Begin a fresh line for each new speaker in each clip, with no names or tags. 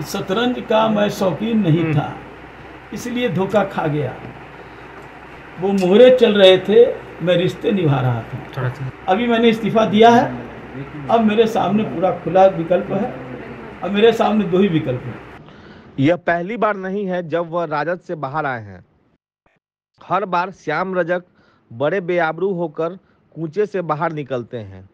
शतरंज का मैं शौकीन नहीं था, इसलिए धोखा खा गया। वो मोहरे चल रहे थे, मैं रिश्ते निभा रहा था। अभी मैंने इस्तीफा दिया है। अब मेरे सामने पूरा खुला विकल्प है। अब मेरे सामने दो ही विकल्प हैं।
यह पहली बार नहीं है जब वह राजद से बाहर आए हैं। हर बार श्याम रजक बड़े बेआबरू होकर कूचे से बाहर निकलते हैं।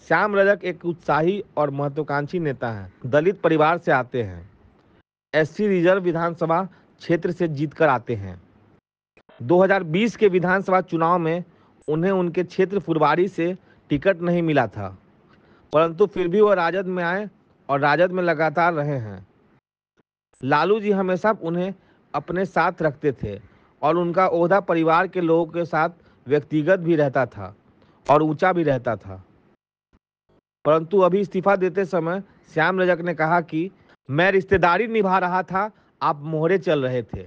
श्याम रजक एक उत्साही और महत्वाकांक्षी नेता हैं। दलित परिवार से आते हैं। एससी रिजर्व विधानसभा क्षेत्र से जीतकर आते हैं। 2020 के विधानसभा चुनाव में उन्हें उनके क्षेत्र फुलवारी से टिकट नहीं मिला था, परंतु फिर भी वह राजद में आए और राजद में लगातार रहे हैं। लालू जी हमेशा उन्हें अपने साथ रखते थे और उनका ओहदा परिवार के लोगों के साथ व्यक्तिगत भी रहता था और ऊंचा भी रहता था। परंतु अभी इस्तीफा देते समय श्याम रजक ने कहा कि मैं रिश्तेदारी निभा रहा था, आप मोहरे चल रहे थे।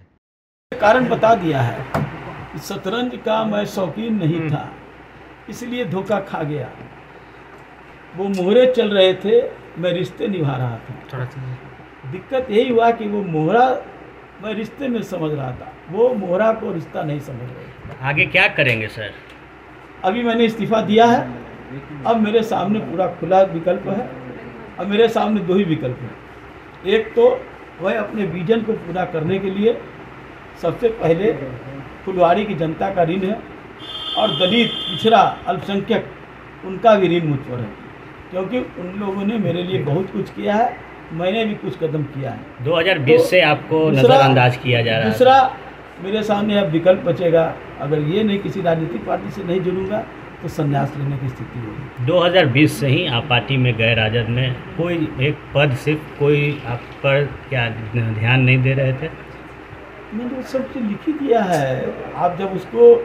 कारण बता दिया है कि शतरंज का मैं शौकीन नहीं था, इसलिए धोखा खा गया। वो मोहरे चल रहे थे, मैं रिश्ते निभा रहा था। दिक्कत यही हुआ कि वो मोहरा मैं रिश्ते में समझ रहा था, वो मोहरा को रिश्ता नहीं समझ रहे।
आगे क्या करेंगे सर?
अभी मैंने इस्तीफा दिया है। अब मेरे सामने पूरा खुला विकल्प है। अब मेरे सामने दो ही विकल्प हैं। एक तो वह अपने विजन को पूरा करने के लिए सबसे पहले फुलवारी की जनता का ऋण है और दलित पिछड़ा अल्पसंख्यक उनका भी ऋण मुझ पर है, क्योंकि उन लोगों ने मेरे लिए बहुत कुछ किया है, मैंने भी कुछ कदम किया है।
2020 से आपको नज़रअंदाज किया जा रहा है।
दूसरा मेरे सामने अब विकल्प बचेगा, अगर ये नहीं किसी राजनीतिक पार्टी से नहीं जुड़ूंगा तो संन्यास लेने की स्थिति होगी।
2020 से ही आप पार्टी में गए, राजद में कोई एक पद सिर्फ कोई आप पर क्या ध्यान नहीं दे रहे थे?
मैंने वो सब चीज़ लिख ही दिया है। आप जब उसको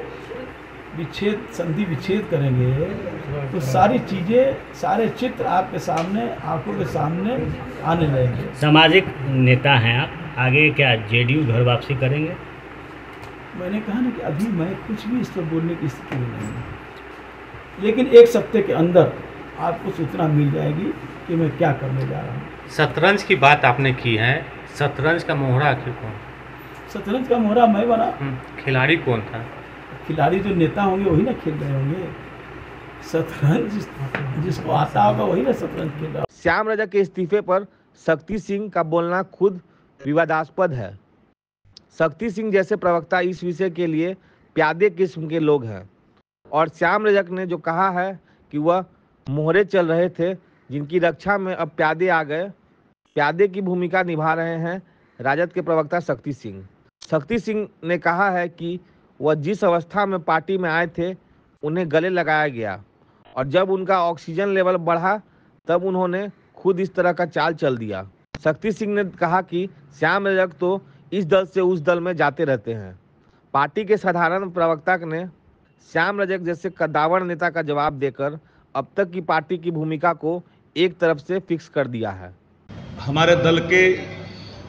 संधि विच्छेद करेंगे तो सारी चीज़ें, सारे चित्र आपके सामने, आंखों के सामने आने लगेंगे।
सामाजिक नेता हैं आप, आगे क्या जेडीयू घर वापसी करेंगे?
मैंने कहा ना कि अभी मैं कुछ भी इस पर बोलने की स्थिति में नहीं हूँ, लेकिन एक सप्ताह के अंदर आपको सूचना मिल जाएगी कि मैं क्या करने जा रहा हूँ।
शतरंज की बात आपने की है, शतरंज का मोहरा आखिर कौन?
शतरंज का मोहरा मैं बना।
खिलाड़ी कौन था?
खिलाड़ी जो नेता होंगे वही ना खेल रहे होंगे। शतरंज जिसको आता होगा वही ना शतरंज खेल रहा।
श्याम रजक के इस्तीफे पर शक्ति सिंह का बोलना खुद विवादास्पद है। शक्ति सिंह जैसे प्रवक्ता इस विषय के लिए प्यादे किस्म के लोग हैं और श्याम रजक ने जो कहा है कि वह मोहरे चल रहे थे, जिनकी रक्षा में अब प्यादे आ गए, प्यादे की भूमिका निभा रहे हैं राजद के प्रवक्ता शक्ति सिंह। शक्ति सिंह ने कहा है कि वह जिस अवस्था में पार्टी में आए थे उन्हें गले लगाया गया और जब उनका ऑक्सीजन लेवल बढ़ा तब उन्होंने खुद इस तरह का चाल चल दिया। शक्ति सिंह ने कहा कि श्याम रजक तो इस दल से उस दल में जाते रहते हैं। पार्टी के साधारण प्रवक्ता ने श्याम रजक जैसे कद्दावर नेता का जवाब देकर अब तक की पार्टी की भूमिका को एक तरफ से फिक्स कर दिया है।
हमारे दल के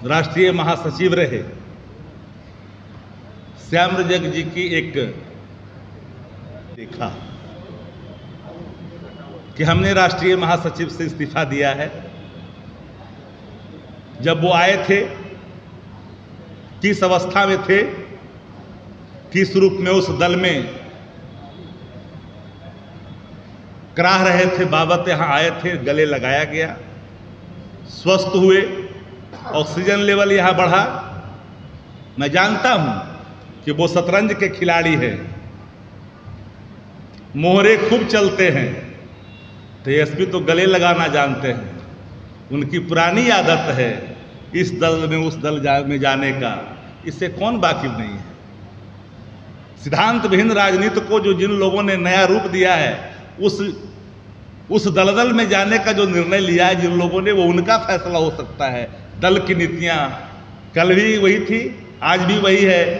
राष्ट्रीय महासचिव रहे श्याम रजक जी की एक देखा कि हमने राष्ट्रीय महासचिव से इस्तीफा दिया है। जब वो आए थे किस अवस्था में थे, किस रूप में उस दल में कराह रहे थे, बाबत यहां आए थे, गले लगाया गया, स्वस्थ हुए, ऑक्सीजन लेवल यहां बढ़ा। मैं जानता हूं कि वो शतरंज के खिलाड़ी हैं, मोहरे खूब चलते हैं, तो एसपी तो गले लगाना जानते हैं। उनकी पुरानी आदत है इस दल में उस दल में जाने का, इससे कौन वाकिफ नहीं है। सिद्धांत विहीन राजनीति को जो जिन लोगों ने नया रूप दिया है, उस दलदल में जाने का जो निर्णय लिया है जिन लोगों ने, वो उनका फैसला हो सकता है। दल की नीतियां कल भी वही थी, आज भी वही है।